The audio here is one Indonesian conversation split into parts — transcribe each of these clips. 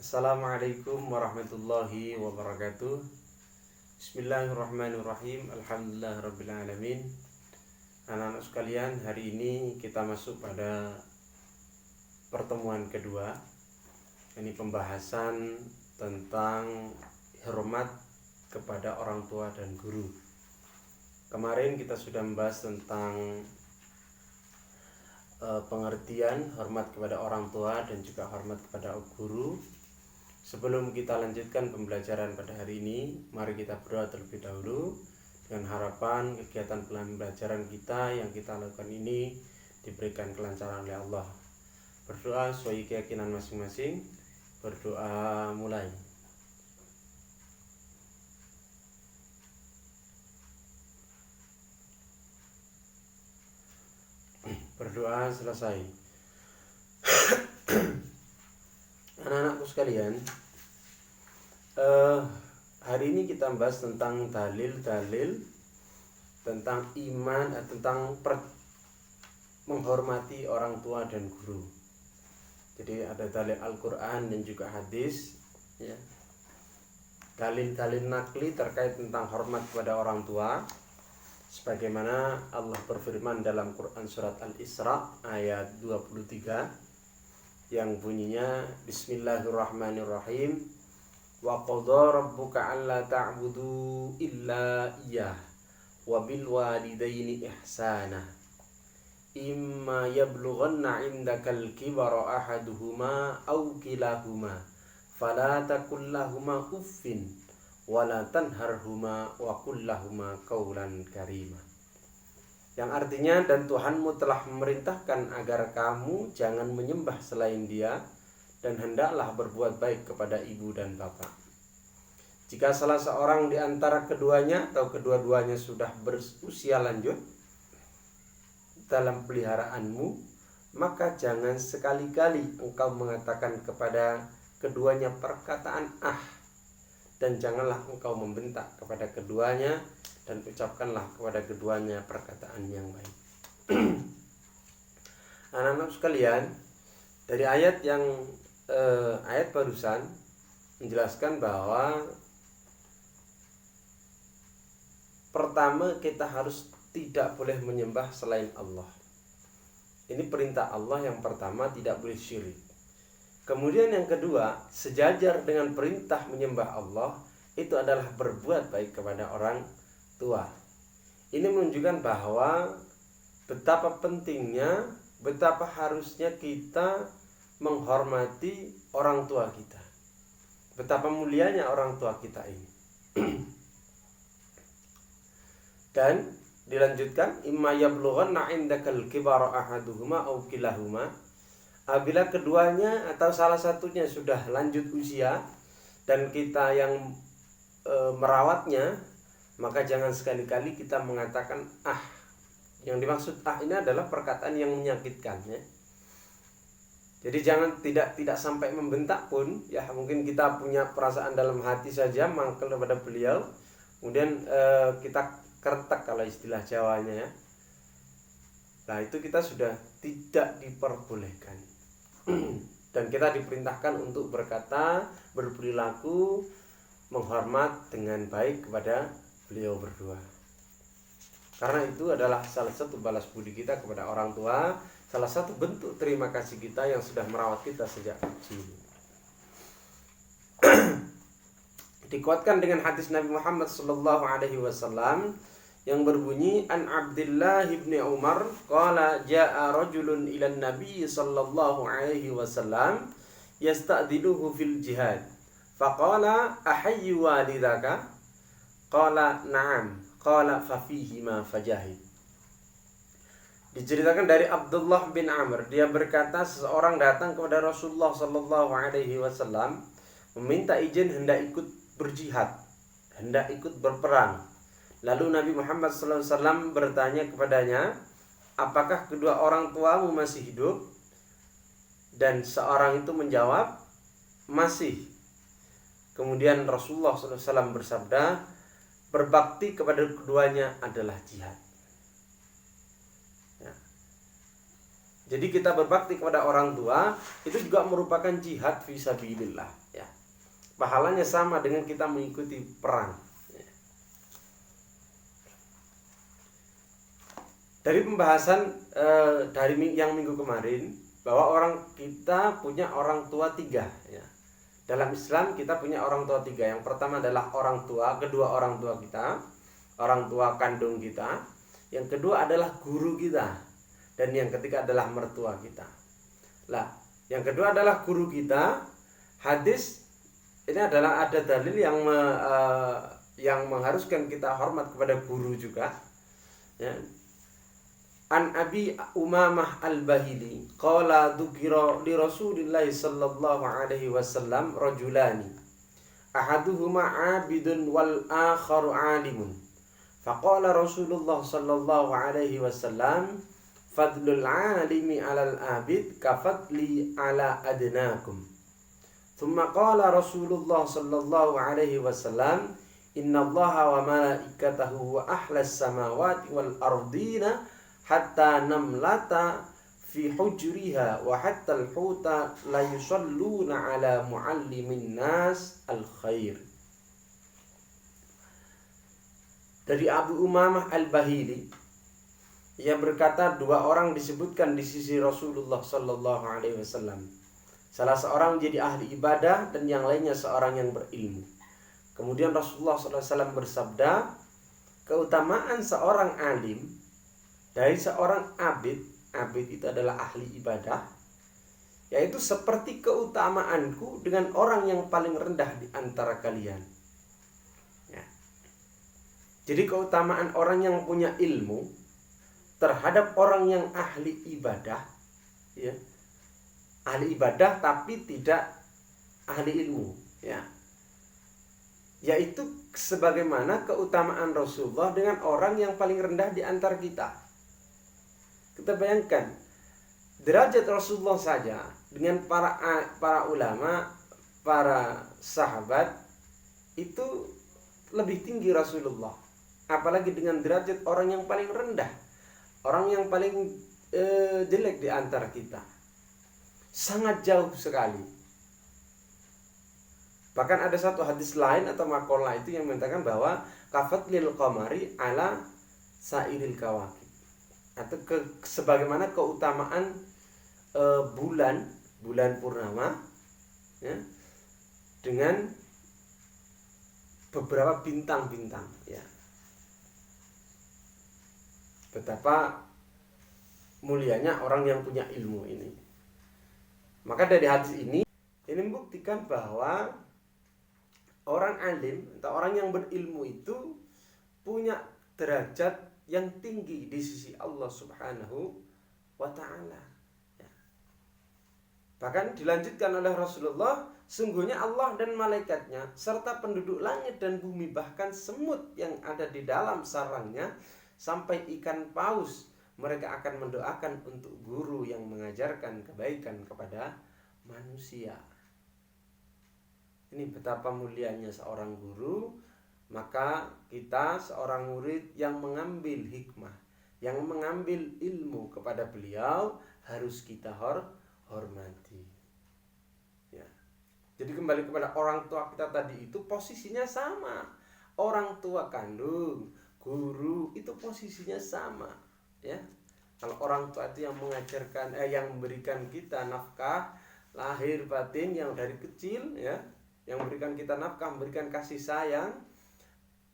Assalamualaikum warahmatullahi wabarakatuh. Bismillahirrahmanirrahim. Alhamdulillahirrabbilalamin. Anak-anak sekalian, hari ini kita masuk pada pertemuan kedua. Ini pembahasan tentang hormat kepada orang tua dan guru. Kemarin kita sudah membahas tentang pengertian hormat kepada orang tua dan juga hormat kepada guru. Sebelum kita lanjutkan pembelajaran pada hari ini, mari kita berdoa terlebih dahulu dengan harapan kegiatan pembelajaran kita yang kita lakukan ini diberikan kelancaran oleh Allah. Berdoa sesuai keyakinan masing-masing. Berdoa mulai. Berdoa selesai. Anak-anakku sekalian, hari ini kita bahas tentang dalil-dalil tentang iman, tentang menghormati orang tua dan guru. Jadi ada dalil Al-Quran dan juga hadis, ya. Dalil-dalil nakli terkait tentang hormat kepada orang tua, sebagaimana Allah berfirman dalam Quran surat Al-Isra ayat 23 yang bunyinya Bismillahirrahmanirrahim. Wa qadha rabbuka alla ta'budu illa iyyah wa bil walidaini ihsana imma yablughanna 'indakal kibara ahaduhuma aw kilahuma fala taqul lahumā uffin wala tanharhuma wa qul lahumā qawlan karima. Yang artinya, dan Tuhanmu telah memerintahkan agar kamu jangan menyembah selain Dia dan hendaklah berbuat baik kepada ibu dan bapak. Jika salah seorang di antara keduanya atau kedua-duanya sudah berusia lanjut dalam peliharaanmu, maka jangan sekali-kali engkau mengatakan kepada keduanya perkataan dan janganlah engkau membentak kepada keduanya, dan ucapkanlah kepada keduanya perkataan yang baik. Anak-anak sekalian, dari ayat barusan menjelaskan bahwa pertama, kita harus tidak boleh menyembah selain Allah. Ini perintah Allah yang pertama, tidak boleh syirik. Kemudian yang kedua, sejajar dengan perintah menyembah Allah, itu adalah berbuat baik kepada orang tua. Ini menunjukkan bahwa betapa pentingnya, betapa harusnya kita menghormati orang tua kita. Betapa mulianya orang tua kita ini. Dan dilanjutkan, imma yablughanna 'indakal kibara ahaduhuma aw kilahuma. Apabila keduanya atau salah satunya sudah lanjut usia dan kita yang merawatnya, maka jangan sekali-kali kita mengatakan Yang dimaksud ini adalah perkataan yang menyakitkan, ya. Jadi jangan tidak sampai membentak pun, ya. Mungkin kita punya perasaan dalam hati saja mangkel kepada beliau, kemudian kita kertek kalau istilah Jawanya, ya. Nah, itu kita sudah tidak diperbolehkan. Dan kita diperintahkan untuk berkata, berperilaku, menghormat dengan baik kepada beliau berdua. Karena itu adalah salah satu balas budi kita kepada orang tua, salah satu bentuk terima kasih kita yang sudah merawat kita sejak kecil. Dikuatkan dengan hadis Nabi Muhammad SAW yang berbunyi, an Abdullah bin Umar qala jaa rajulun ila Nabi sallallahu alaihi wasallam yasta'diluhu fil jihad faqala ahayyu walidaka qala na'am qala fa fihi ma fajahid. Diceritakan dari Abdullah bin Amr, dia berkata, seseorang datang kepada Rasulullah sallallahu alaihi wasallam meminta izin hendak ikut berjihad, hendak ikut berperang. Lalu Nabi Muhammad SAW bertanya kepadanya, apakah kedua orang tuamu masih hidup? Dan seorang itu menjawab, masih. Kemudian Rasulullah SAW bersabda, berbakti kepada keduanya adalah jihad. Ya. Jadi kita berbakti kepada orang tua itu juga merupakan jihad fisabilillah, ya. Pahalanya sama dengan kita mengikuti perang. Dari pembahasan dari yang minggu kemarin, bahwa kita punya orang tua tiga, ya. Dalam Islam kita punya orang tua tiga. Yang pertama adalah orang tua, kedua orang tua kita, orang tua kandung kita. Yang kedua adalah guru kita, dan yang ketiga adalah mertua kita. Lah, yang kedua adalah guru kita. Hadis ini adalah ada dalil yang mengharuskan kita hormat kepada guru juga, ya. An Abi Umamah Al-Bahili qala dzukira li Rasulillah sallallahu alaihi wasallam rajulani ahaduhuma 'abidun wal akharu 'alimun faqala Rasulullah sallallahu alaihi wasallam fadlul 'alimi 'alal 'abid kafadli 'ala adnakum thumma qala Rasulullah sallallahu alaihi wasallam innallaha wa malaikatahu wa ahlas samawati wal ardina hatta namlata fi hujriha wa hatta al-huta la yusalluna ala muallimin nas al-khair. Dari Abu Umamah Al-Bahili, ia berkata, dua orang disebutkan di sisi Rasulullah sallallahu alaihi wasallam. Salah seorang menjadi ahli ibadah dan yang lainnya seorang yang berilmu. Kemudian Rasulullah sallallahu alaihi wasallam bersabda, keutamaan seorang alim dari seorang abid itu adalah ahli ibadah, yaitu seperti keutamaanku dengan orang yang paling rendah di antara kalian, ya. Jadi keutamaan orang yang punya ilmu terhadap orang yang ahli ibadah, ya, ahli ibadah tapi tidak ahli ilmu, ya, yaitu sebagaimana keutamaan Rasulullah dengan orang yang paling rendah di antara kita. Kita bayangkan derajat Rasulullah saja dengan para ulama, para sahabat itu lebih tinggi Rasulullah. Apalagi dengan derajat orang yang paling rendah, orang yang paling jelek di antara kita. Sangat jauh sekali. Bahkan ada satu hadis lain atau maqalah itu yang mengatakan bahwa kafatlil qamari ala sairil kawakib, atau sebagaimana keutamaan bulan purnama, ya, dengan beberapa bintang-bintang, ya. Betapa mulianya orang yang punya ilmu ini. Maka dari hadis ini membuktikan bahwa orang alim atau orang yang berilmu itu punya derajat yang tinggi di sisi Allah Subhanahu wa ta'ala, ya. Bahkan dilanjutkan oleh Rasulullah, sungguhnya Allah dan malaikatnya serta penduduk langit dan bumi, bahkan semut yang ada di dalam sarangnya sampai ikan paus, mereka akan mendoakan untuk guru yang mengajarkan kebaikan kepada manusia. Ini betapa mulianya seorang guru. Maka kita seorang murid yang mengambil hikmah, yang mengambil ilmu kepada beliau, harus kita hormati, ya. Jadi kembali kepada orang tua kita tadi, itu posisinya sama. Orang tua kandung, guru itu posisinya sama, ya. Kalau orang tua itu yang mengajarkan, yang memberikan kita nafkah lahir batin yang dari kecil, ya, yang memberikan kita nafkah, memberikan kasih sayang.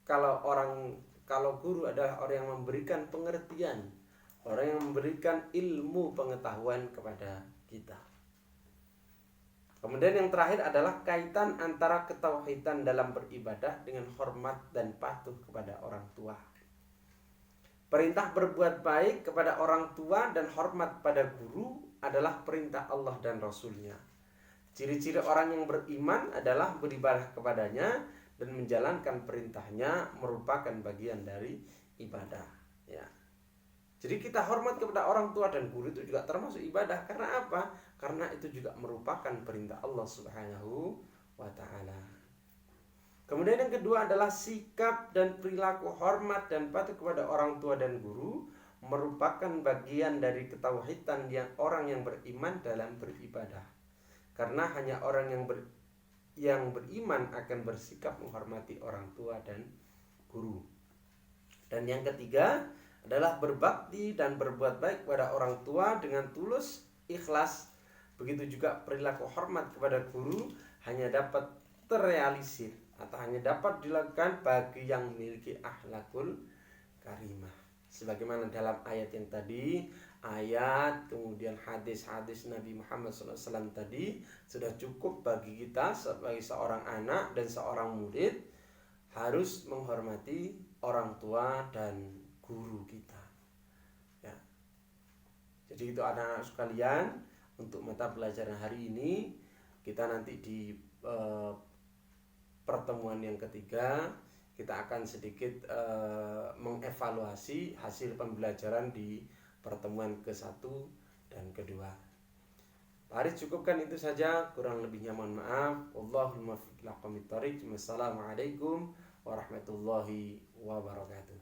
Kalau guru adalah orang yang memberikan pengertian, orang yang memberikan ilmu pengetahuan kepada kita. Kemudian yang terakhir adalah kaitan antara ketauhidan dalam beribadah dengan hormat dan patuh kepada orang tua. Perintah berbuat baik kepada orang tua dan hormat pada guru adalah perintah Allah dan Rasulnya. Ciri-ciri orang yang beriman adalah beribadah kepadanya dan menjalankan perintahnya merupakan bagian dari ibadah, ya. Jadi kita hormat kepada orang tua dan guru itu juga termasuk ibadah. Karena apa? Karena itu juga merupakan perintah Allah Subhanahu wa ta'ala. Kemudian yang kedua adalah sikap dan perilaku hormat dan patuh kepada orang tua dan guru merupakan bagian dari ketauhidan orang yang beriman dalam beribadah. Karena hanya orang yang beriman akan bersikap menghormati orang tua dan guru. Dan yang ketiga adalah berbakti dan berbuat baik kepada orang tua dengan tulus, ikhlas. Begitu juga perilaku hormat kepada guru hanya dapat terrealisir atau hanya dapat dilakukan bagi yang memiliki akhlakul karimah. Sebagaimana dalam ayat yang tadi, ayat kemudian hadis-hadis Nabi Muhammad SAW tadi sudah cukup bagi kita sebagai seorang anak dan seorang murid harus menghormati orang tua dan guru kita. Ya. Jadi itu anak-anak sekalian, untuk mata pelajaran hari ini kita nanti di pertemuan yang ketiga kita akan sedikit mengevaluasi hasil pembelajaran di pertemuan ke-1 dan kedua. Mari cukupkan itu saja, kurang lebihnya mohon maaf. Wallahul muwaffiq ila aqwamit thoriq. Wassalamualaikum warahmatullahi wabarakatuh.